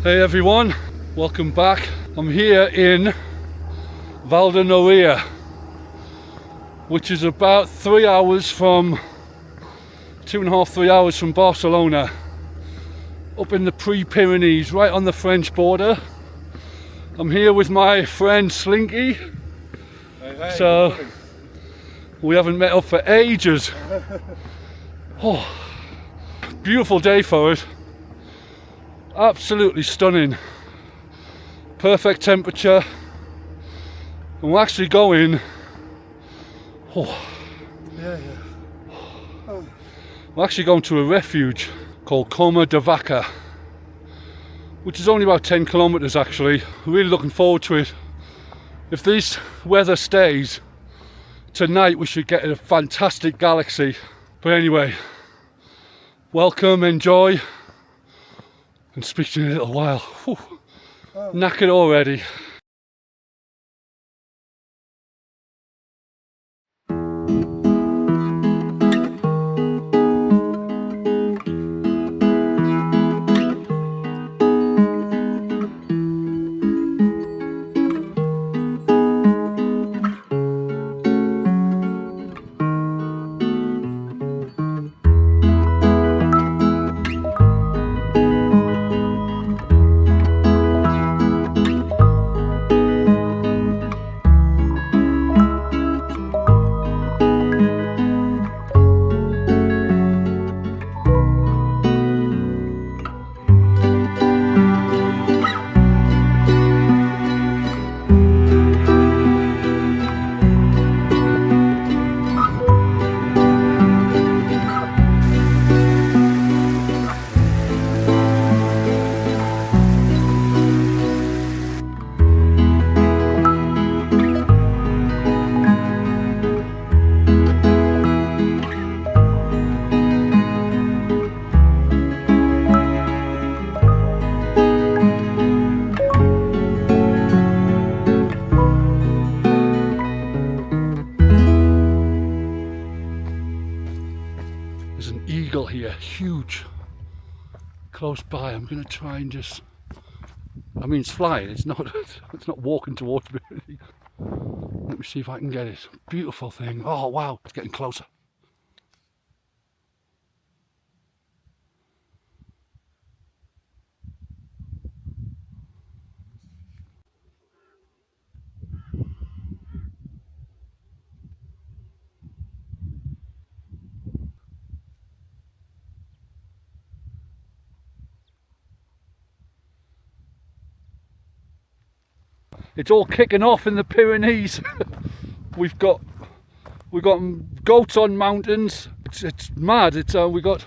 Hey everyone, welcome back. I'm here in Vall de Nuria, which is about 3 hours from, 2.5, 3 hours from Barcelona, up in the Pyrenees, right on the French border. I'm here with my friend Slinky. Hey, so we haven't met up for ages. Oh, beautiful day for it. Absolutely stunning. Perfect temperature. And we're actually going. We're actually going to a refuge called Coma de Vaca, which is only about 10 kilometers actually. Really looking forward to it. If this weather stays, tonight we should get a fantastic galaxy. But anyway, welcome, enjoy, and speak to you in a little while. Whew. Knackered already. There's an eagle here, huge, close by. I'm going to try and just, I mean it's flying, it's not walking towards me. Let me see if I can get it. Beautiful thing. Oh wow, it's getting closer. It's all kicking off in the Pyrenees. we've got goats on mountains. It's mad. We got,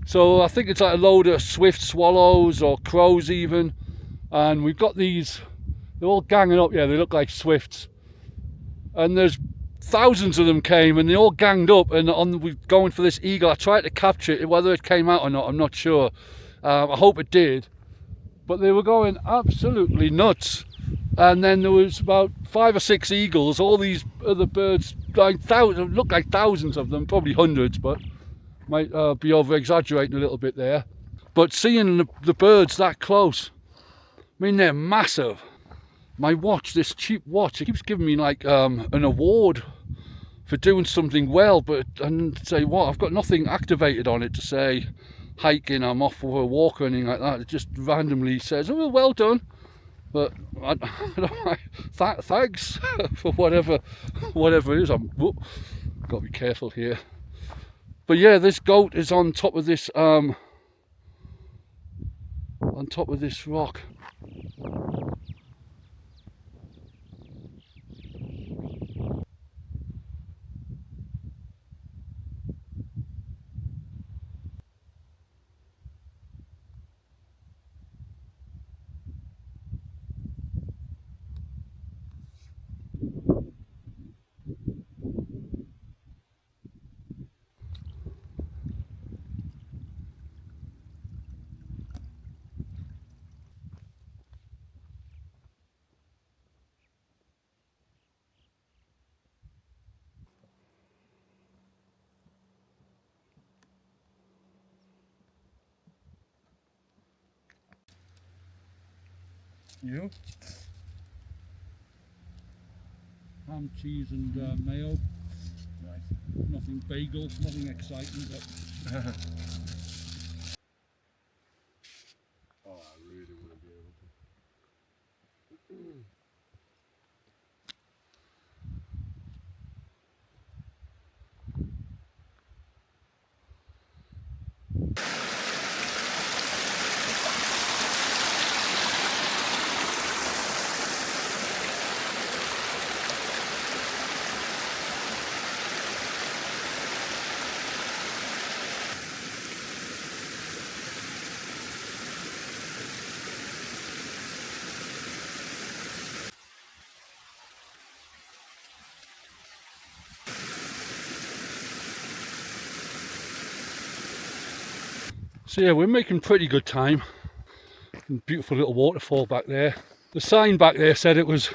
so I think it's like a load of swift swallows or crows even, and we've got these. They're all ganging up. Yeah, they look like swifts, and there's thousands of them came, and they all ganged up. And we're going for this eagle. I tried to capture it. Whether it came out or not, I'm not sure. I hope it did. But they were going absolutely nuts. And then there was about 5 or 6 eagles, all these other birds, like looked like thousands of them, probably hundreds, but might be over exaggerating a little bit there. But seeing the birds that close, I mean they're massive. My watch, this cheap watch, it keeps giving me like an award for doing something well, but and say what, I've got nothing activated on it to say hiking, I'm off for a walk or anything like that. It just randomly says, oh well done. But thanks for whatever it is. Got to be careful here. But yeah, this goat is on top of this rock. You? Ham, cheese and mayo. Nice. Nothing bagel, nothing exciting. But Oh, I really want to be able to. so yeah, we're making pretty good time. Beautiful little waterfall back there. The sign back there said it was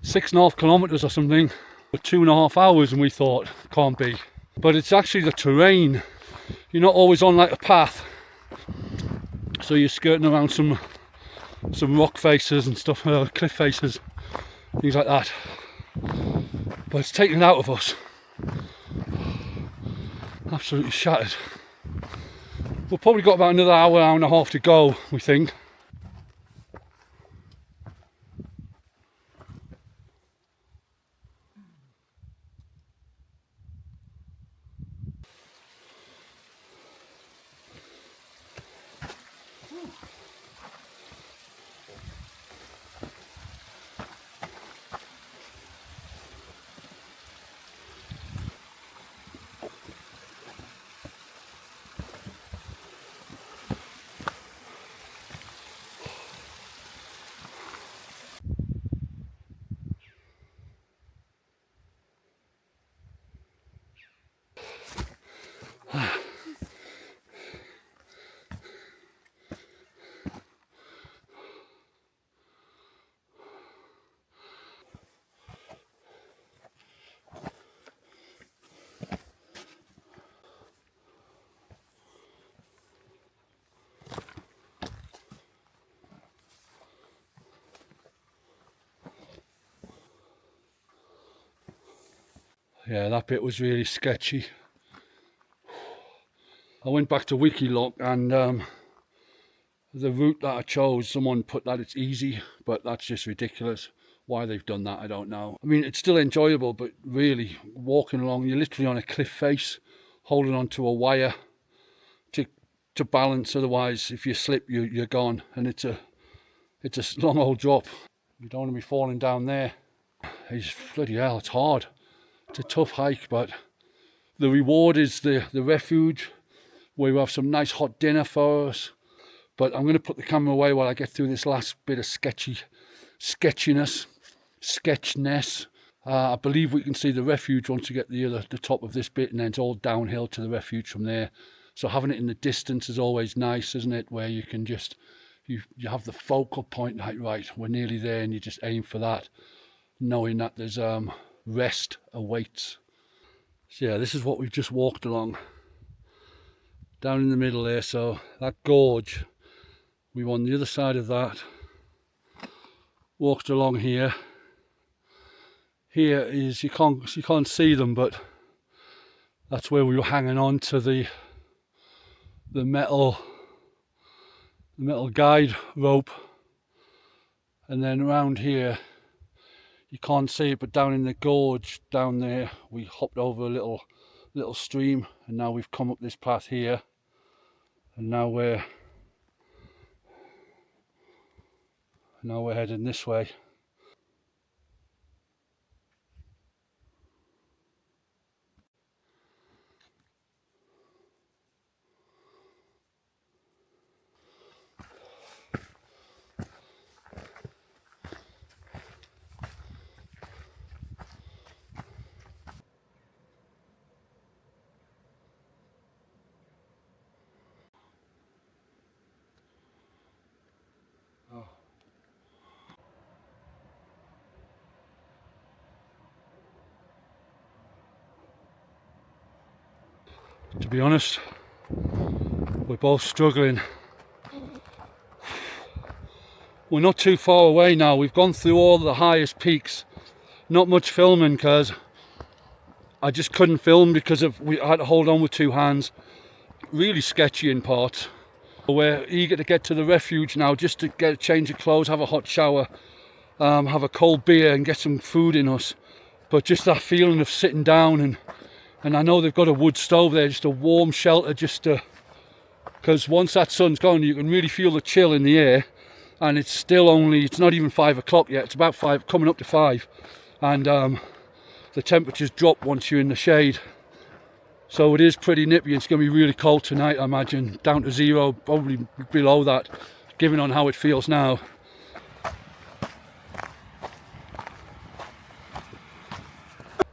6.5 kilometers or something, for 2.5 hours, and we thought can't be. But it's actually the terrain. You're not always on like a path, so you're skirting around some rock faces and stuff, cliff faces, things like that. But it's taken it out of us. Absolutely shattered. We've probably got about another hour and a half to go, we think. Yeah, that bit was really sketchy. I went back to Wikiloc and the route that I chose, someone put that it's easy, but that's just ridiculous. Why they've done that, I don't know. I mean, it's still enjoyable, but really, walking along, you're literally on a cliff face, holding onto a wire to balance. Otherwise, if you slip, you're gone, and it's a long old drop. You don't want to be falling down there. It's bloody hell, it's hard. It's a tough hike, but the reward is the refuge, where we have some nice hot dinner for us. But I'm going to put the camera away while I get through this last bit of sketchiness. I believe we can see the refuge once you get the top of this bit, and then it's all downhill to the refuge from there. So having it in the distance is always nice, isn't it? Where you can just, you have the focal point, like, right, we're nearly there, and you just aim for that, knowing that there's rest awaits. So yeah, this is what we've just walked along. Down in the middle there, so that gorge, we were on the other side of that. Walked along here. Here is, you can't see them, but that's where we were hanging on to the metal guide rope. And then around here, you can't see it, but down in the gorge down there, we hopped over a little stream, and now we've come up this path here, and now we're heading this way. To be honest, we're both struggling. we're not too far away now. We've gone through all the highest peaks. Not much filming because I just couldn't film because I had to hold on with two hands. Really sketchy in parts. We're eager to get to the refuge now, just to get a change of clothes, have a hot shower, have a cold beer and get some food in us. But just that feeling of sitting down, and I know they've got a wood stove there, just a warm shelter, just to, because once that sun's gone you can really feel the chill in the air. And it's still only, it's not even 5 o'clock yet, it's about 5, coming up to 5. And the temperatures drop once you're in the shade. So it is pretty nippy. It's going to be really cold tonight, I imagine, down to 0, probably below that, given on how it feels now.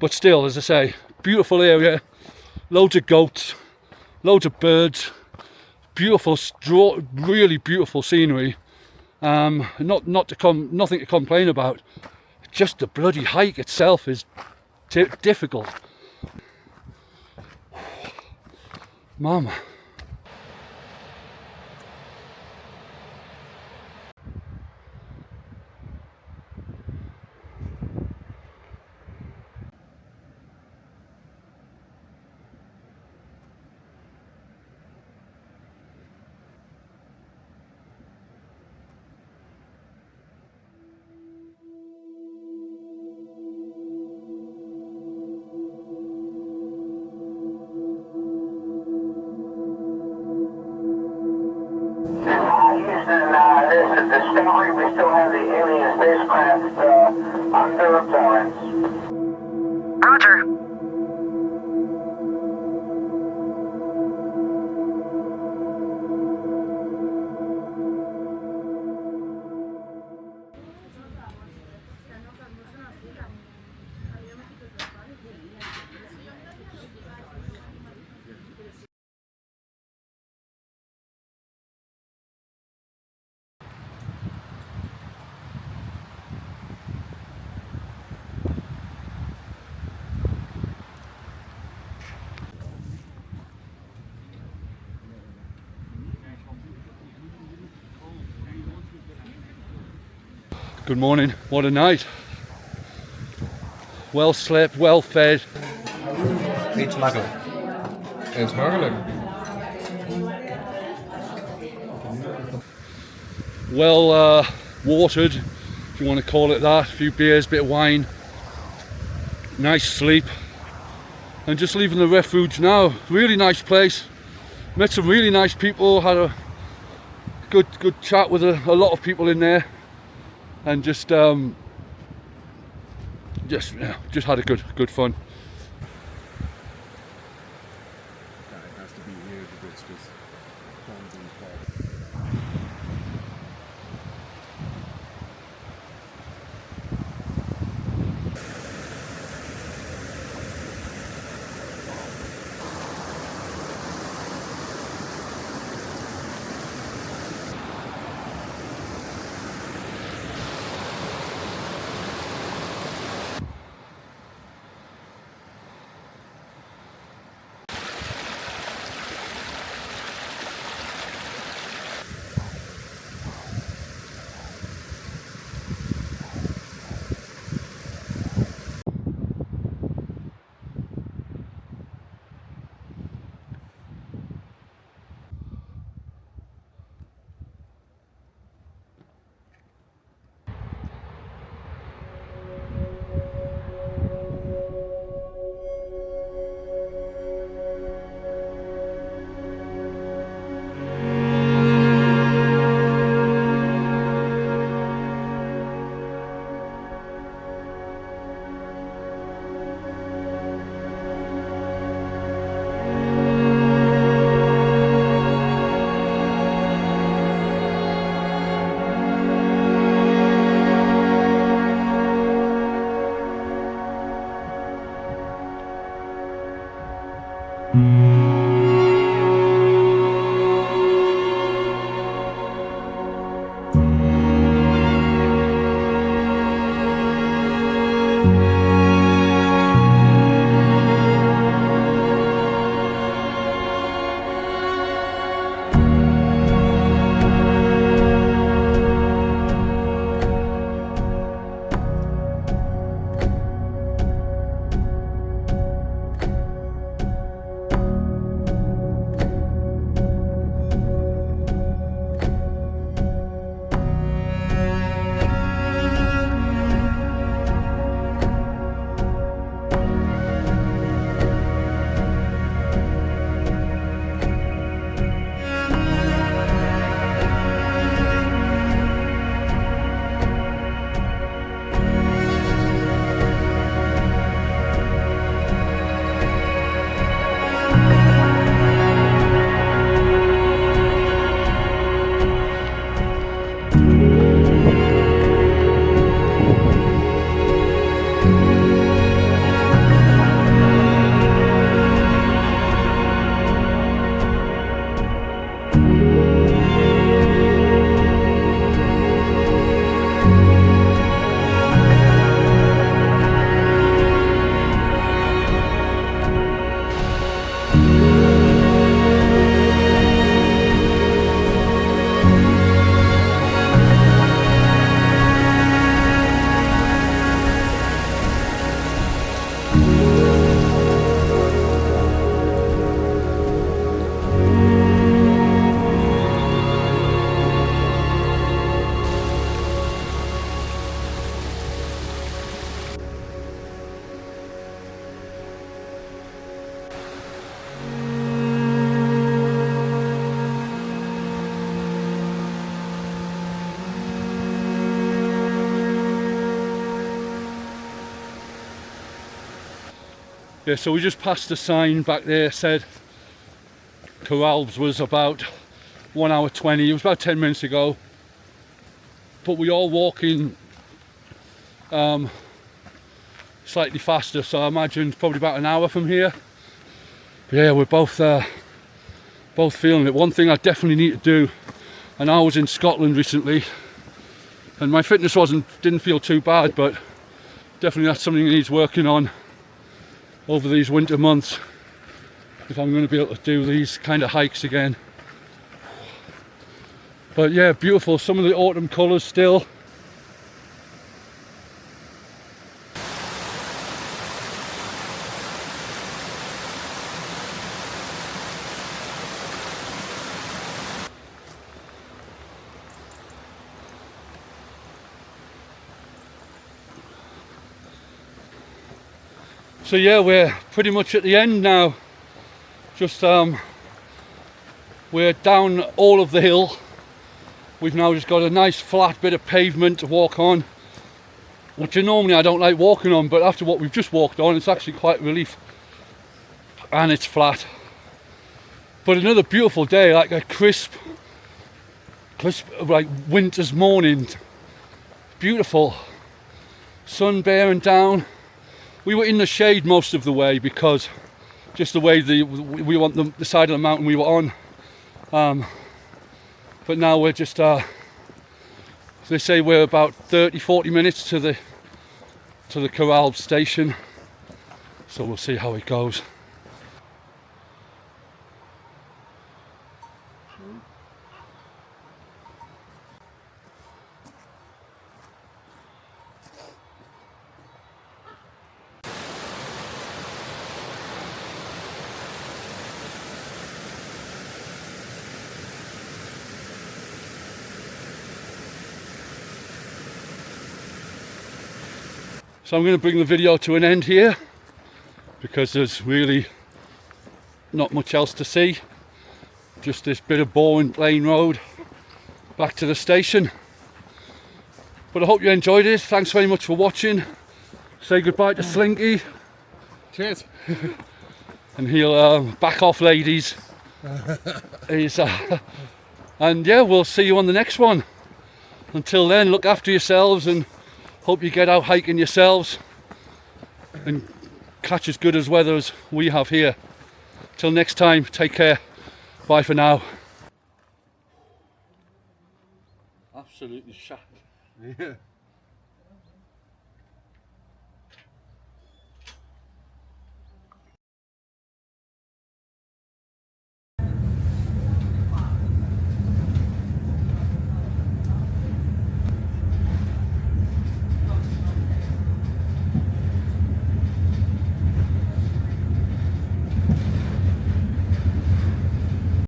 But still, as I say, beautiful area, loads of goats, loads of birds, beautiful, really beautiful scenery. Nothing to complain about. Just the bloody hike itself is difficult. Mama. Houston, this is the Starry. We still have the alien spacecraft under absorbance. Roger. Good morning, what a night. Well slept, well fed. Eet smakelijk. Eet smakelijk. Well watered, if you want to call it that. A few beers, bit of wine. Nice sleep. And just leaving the refuge now. Really nice place. Met some really nice people, had a good chat with a lot of people in there. And just had a good fun. It has to be here because it's just comes in fast. Yeah, so we just passed a sign back there, said Corrals was about 1 hour 20. It was about 10 minutes ago. But we are walking slightly faster, so I imagine it's probably about an hour from here. But yeah, we're both feeling it. One thing I definitely need to do, and I was in Scotland recently, and my fitness didn't feel too bad, but definitely that's something that needs working on over these winter months if I'm going to be able to do these kind of hikes again. But yeah, beautiful. Some of the autumn colours still. So yeah, we're pretty much at the end now. Just we're down all of the hill. We've now just got a nice flat bit of pavement to walk on, which normally I don't like walking on, but after what we've just walked on, it's actually quite a relief. And it's flat. But another beautiful day, like a crisp like winter's morning. Beautiful. Sun bearing down. We were in the shade most of the way because just the way we want the side of the mountain we were on. But now we're just, they say we're about 30-40 minutes to the Corral station. So we'll see how it goes. So I'm going to bring the video to an end here because there's really not much else to see. Just this bit of boring plain road back to the station. But I hope you enjoyed it. Thanks very much for watching. Say goodbye to Slinky. Cheers. And he'll back off, ladies. And yeah, we'll see you on the next one. Until then, look after yourselves and hope you get out hiking yourselves and catch as good as weather as we have here. Till next time, take care. Bye for now. Absolutely shattered. Yeah.